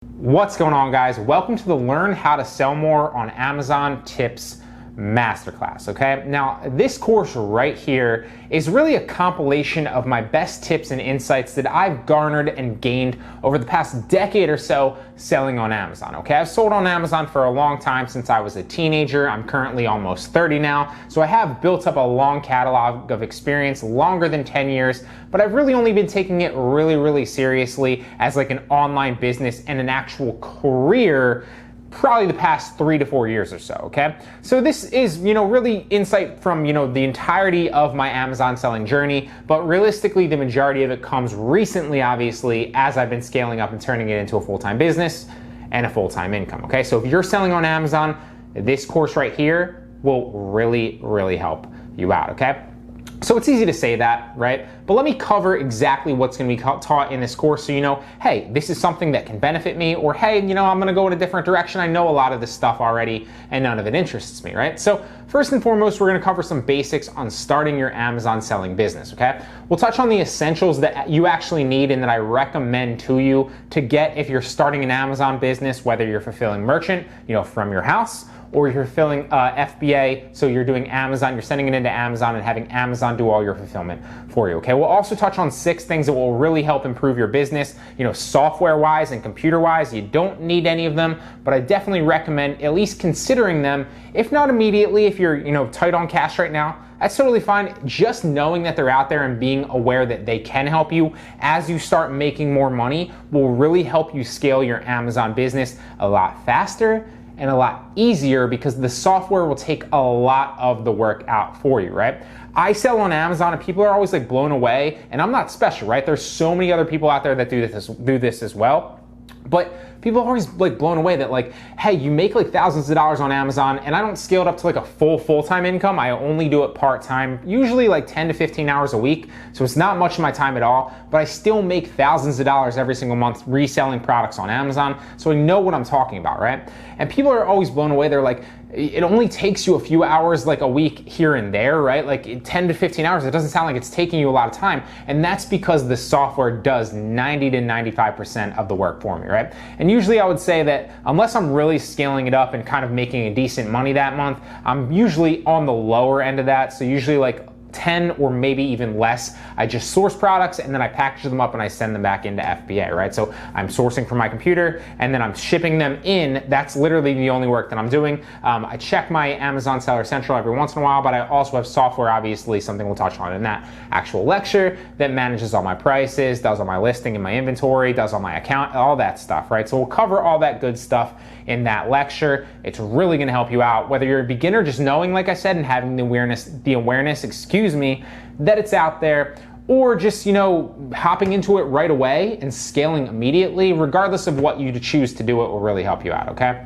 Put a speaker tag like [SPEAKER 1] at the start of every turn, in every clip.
[SPEAKER 1] What's going on, guys? Welcome to the Learn How to Sell More on Amazon Tips Masterclass, okay? Now, this course right here is really a compilation of my best tips and insights that I've garnered and gained over the past decade or so selling on Amazon, okay? I've sold on Amazon for a long time, since I was a teenager. I'm currently almost 30 now, so I have built up a long catalog of experience, longer than 10 years, but I've really only been taking it really seriously as like an online business and an actual career probably the past 3 to 4 years or so, okay? So this is, really insight from, the entirety of my Amazon selling journey, but realistically, the majority of it comes recently, obviously, as I've been scaling up and turning it into a full-time business and a full-time income, okay? So if you're selling on Amazon, this course right here will really help you out, okay? So it's easy to say that, right? But let me cover exactly what's gonna be taught in this course so you know, hey, this is something that can benefit me, or hey, I'm gonna go in a different direction. I know a lot of this stuff already and none of it interests me, right? So first and foremost, we're gonna cover some basics on starting your Amazon selling business, okay? We'll touch on the essentials that you actually need and that I recommend to you to get if you're starting an Amazon business, whether you're fulfilling merchant, from your house, or you're filling FBA, so you're doing Amazon, you're sending it into Amazon and having Amazon do all your fulfillment for you, okay? We'll also touch on 6 things that will really help improve your business, software-wise and computer-wise. You don't need any of them, but I definitely recommend at least considering them, if not immediately, if you're, tight on cash right now. That's totally fine. Just knowing that they're out there and being aware that they can help you as you start making more money will really help you scale your Amazon business a lot faster and a lot easier, because the software will take a lot of the work out for you, right? I sell on Amazon and people are always like blown away, and I'm not special, right? There's so many other people out there that do this as well. But people are always like blown away that like, hey, you make like thousands of dollars on Amazon, and I don't scale it up to like a full-time income. I only do it part-time, usually like 10 to 15 hours a week. So it's not much of my time at all, but I still make thousands of dollars every single month reselling products on Amazon. So I know what I'm talking about, right? And people are always blown away. They're like, it only takes you a few hours like a week here and there, right? Like 10 to 15 hours, it doesn't sound like it's taking you a lot of time. And that's because the software does 90 to 95% of the work for me, right? And usually I would say that unless I'm really scaling it up and kind of making a decent money that month, I'm usually on the lower end of that. So usually like 10 or maybe even less. I just source products and then I package them up and I send them back into FBA, right? So I'm sourcing from my computer and then I'm shipping them in. That's literally the only work that I'm doing. I check my Amazon Seller Central every once in a while, but I also have software, obviously, something we'll touch on in that actual lecture, that manages all my prices, does all my listing and my inventory, does all my account, all that stuff, right? So we'll cover all that good stuff in that lecture. It's really gonna help you out, whether you're a beginner, just knowing, like I said, and having the awareness, that it's out there, or just, hopping into it right away and scaling immediately. Regardless of what you choose to do, it will really help you out, okay?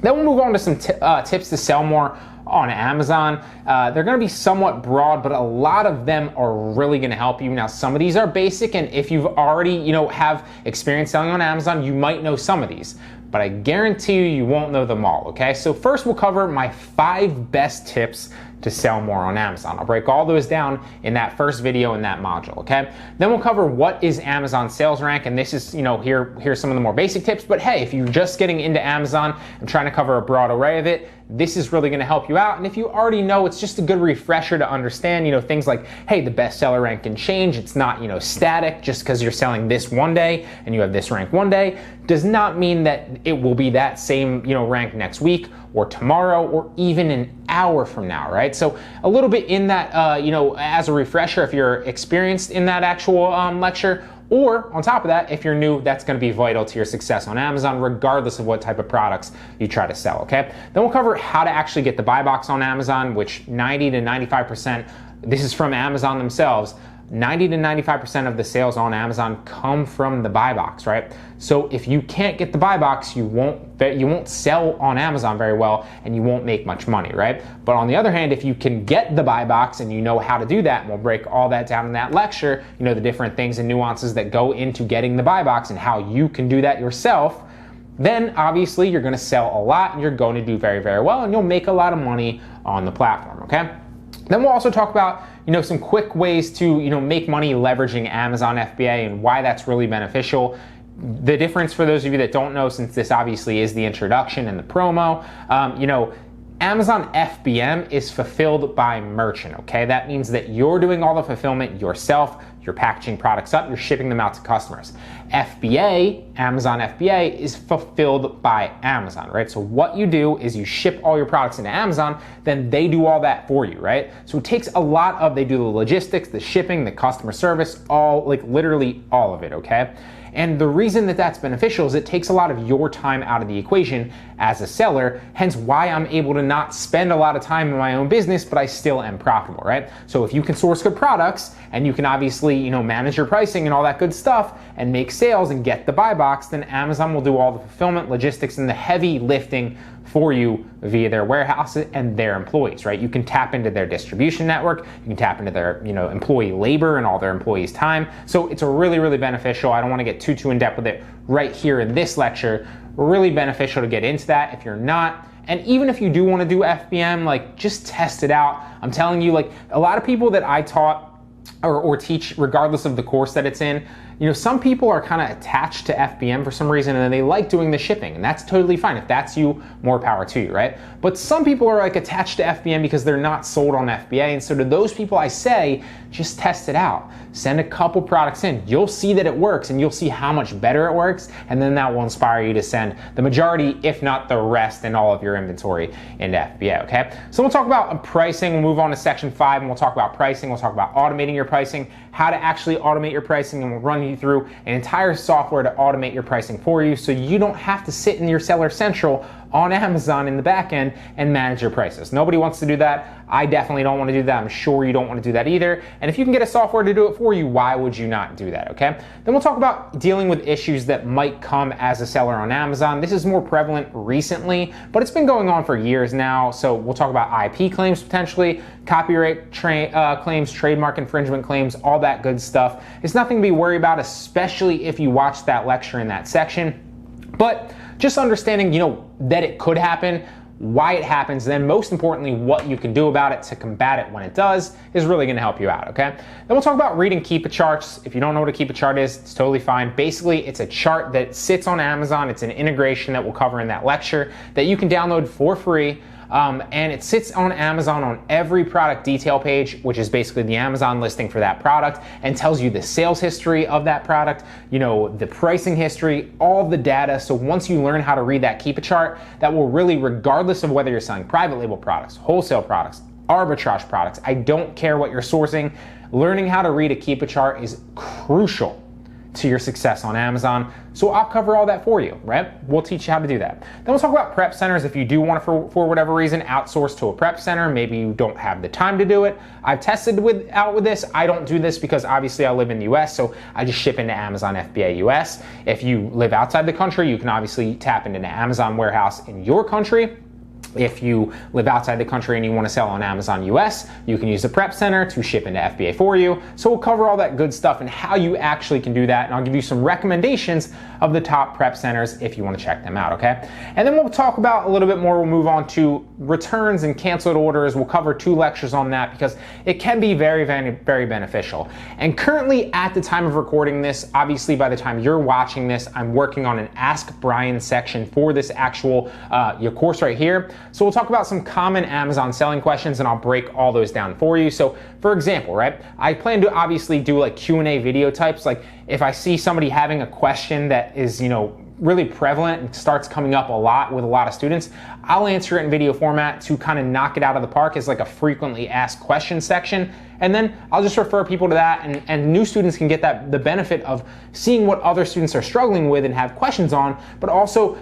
[SPEAKER 1] Then we'll move on to some tips to sell more on Amazon. They're gonna be somewhat broad, but a lot of them are really gonna help you. Now, some of these are basic, and if you've already, have experience selling on Amazon, you might know some of these, but I guarantee you won't know them all, okay? So first we'll cover my 5 best tips to sell more on Amazon. I'll break all those down in that first video in that module, okay? Then we'll cover what is Amazon sales rank, and this is, here's some of the more basic tips, but hey, if you're just getting into Amazon and trying to cover a broad array of it, this is really gonna help you out. And if you already know, it's just a good refresher to understand, things like, hey, the bestseller rank can change. It's not, static. Just because you're selling this one day and you have this rank one day does not mean that it will be that same, rank next week or tomorrow or even an hour from now, right? So a little bit in that, as a refresher if you're experienced in that actual lecture, or on top of that, if you're new, that's gonna be vital to your success on Amazon, regardless of what type of products you try to sell, okay? Then we'll cover how to actually get the buy box on Amazon, which 90 to 95%, this is from Amazon themselves, 90 to 95% of the sales on Amazon come from the buy box, right? So if you can't get the buy box, you won't sell on Amazon very well and you won't make much money, right? But on the other hand, if you can get the buy box and you know how to do that, and we'll break all that down in that lecture, the different things and nuances that go into getting the buy box and how you can do that yourself, then obviously you're gonna sell a lot and you're going to do very well and you'll make a lot of money on the platform, okay? Then we'll also talk about, some quick ways to, make money leveraging Amazon FBA and why that's really beneficial. the difference for those of you that don't know, since this obviously is the introduction and the promo, Amazon FBM is fulfilled by merchant, okay? That means that you're doing all the fulfillment yourself, you're packaging products up, you're shipping them out to customers. FBA, Amazon FBA, is fulfilled by Amazon, right? So what you do is you ship all your products into Amazon, then they do all that for you, right? So it takes a lot of, they do the logistics, the shipping, the customer service, all, like literally all of it, okay? And the reason that that's beneficial is it takes a lot of your time out of the equation as a seller, hence why I'm able to not spend a lot of time in my own business, but I still am profitable, right? So if you can source good products and you can obviously, manage your pricing and all that good stuff and make sales and get the buy box, then Amazon will do all the fulfillment, logistics, and the heavy lifting for you via their warehouses and their employees, right? You can tap into their distribution network, you can tap into their, employee labor and all their employees' time. So it's really, really beneficial. I don't want to get too in depth with it right here in this lecture. Really beneficial to get into that if you're not. And even if you do want to do FBM, just test it out. I'm telling you, a lot of people that I taught or teach, regardless of the course that it's in, some people are kind of attached to FBM for some reason and they like doing the shipping, and that's totally fine. If that's you, more power to you, right? But some people are attached to FBM because they're not sold on FBA, and so to those people I say, just test it out. Send a couple products in. You'll see that it works and you'll see how much better it works, and then that will inspire you to send the majority, if not the rest, in all of your inventory into FBA, okay? So we'll talk about pricing. We'll move on to section 5 and we'll talk about pricing. We'll talk about automating your pricing, how to actually automate your pricing, and we'll run you through an entire software to automate your pricing for you so you don't have to sit in your Seller Central on Amazon in the back end and manage your prices. Nobody wants to do that. I definitely don't want to do that. I'm sure you don't want to do that either. And if you can get a software to do it for you, why would you not do that, okay? Then we'll talk about dealing with issues that might come as a seller on Amazon. This is more prevalent recently, but it's been going on for years now. So we'll talk about IP claims potentially, copyright claims, trademark infringement claims, all that good stuff. It's nothing to be worried about, especially if you watch that lecture in that section. But just understanding, that it could happen, why it happens, then most importantly, what you can do about it to combat it when it does is really gonna help you out, okay? Then we'll talk about reading Keep-A charts. If you don't know what a Keep-A chart is, it's totally fine. Basically, it's a chart that sits on Amazon. It's an integration that we'll cover in that lecture that you can download for free. And it sits on Amazon on every product detail page, which is basically the Amazon listing for that product, and tells you the sales history of that product, the pricing history, all the data. So once you learn how to read that Keep-A chart, that will really, regardless of whether you're selling private label products, wholesale products, arbitrage products, I don't care what you're sourcing, learning how to read a Keep-A chart is crucial to your success on Amazon. So I'll cover all that for you, right? We'll teach you how to do that. Then we'll talk about prep centers. If you do want to, for whatever reason, outsource to a prep center, maybe you don't have the time to do it. I've tested out with this. I don't do this because obviously I live in the US, so I just ship into Amazon FBA US. If you live outside the country, you can obviously tap into an Amazon warehouse in your country. If you live outside the country and you want to sell on Amazon US, you can use the prep center to ship into FBA for you. So we'll cover all that good stuff and how you actually can do that. And I'll give you some recommendations of the top prep centers if you want to check them out, okay? And then we'll talk about a little bit more. We'll move on to returns and canceled orders. We'll cover 2 lectures on that because it can be very, very, very beneficial. And currently at the time of recording this, obviously by the time you're watching this, I'm working on an Ask Brian section for this actual your course right here. So we'll talk about some common Amazon selling questions and I'll break all those down for you. So for example, right, I plan to obviously do like Q&A video types. Like if I see somebody having a question that is, really prevalent and starts coming up a lot with a lot of students, I'll answer it in video format to kind of knock it out of the park as like a frequently asked questions section. And then I'll just refer people to that, and new students can get the benefit of seeing what other students are struggling with and have questions on, but also,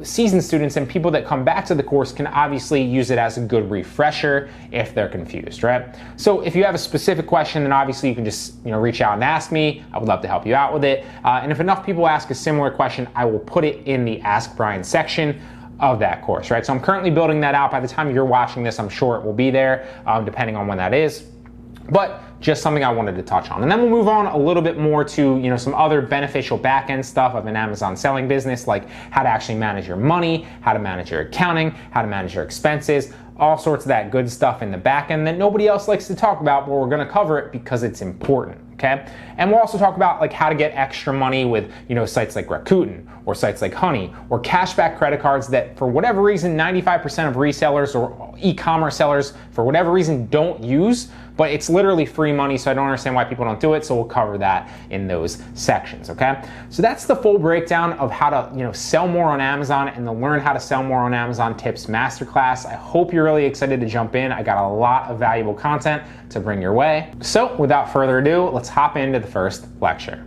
[SPEAKER 1] seasoned students and people that come back to the course can obviously use it as a good refresher if they're confused, right? So if you have a specific question, then obviously you can just, reach out and ask me. I would love to help you out with it. And if enough people ask a similar question, I will put it in the Ask Brian section of that course, right? So I'm currently building that out. By the time you're watching this, I'm sure it will be there, depending on when that is. But just something I wanted to touch on. And then we'll move on a little bit more to, some other beneficial back-end stuff of an Amazon selling business, like how to actually manage your money, how to manage your accounting, how to manage your expenses, all sorts of that good stuff in the back end that nobody else likes to talk about, but we're gonna cover it because it's important. okay? And we'll also talk about like how to get extra money with, sites like Rakuten or sites like Honey or cashback credit cards that for whatever reason 95% of resellers or e-commerce sellers for whatever reason don't use, but it's literally free money, so I don't understand why people don't do it, so we'll cover that in those sections, okay? So that's the full breakdown of how to, sell more on Amazon and the Learn How to Sell More on Amazon Tips Masterclass. I hope you're really excited to jump in. I got a lot of valuable content to bring your way. So without further ado, let's hop into the first lecture.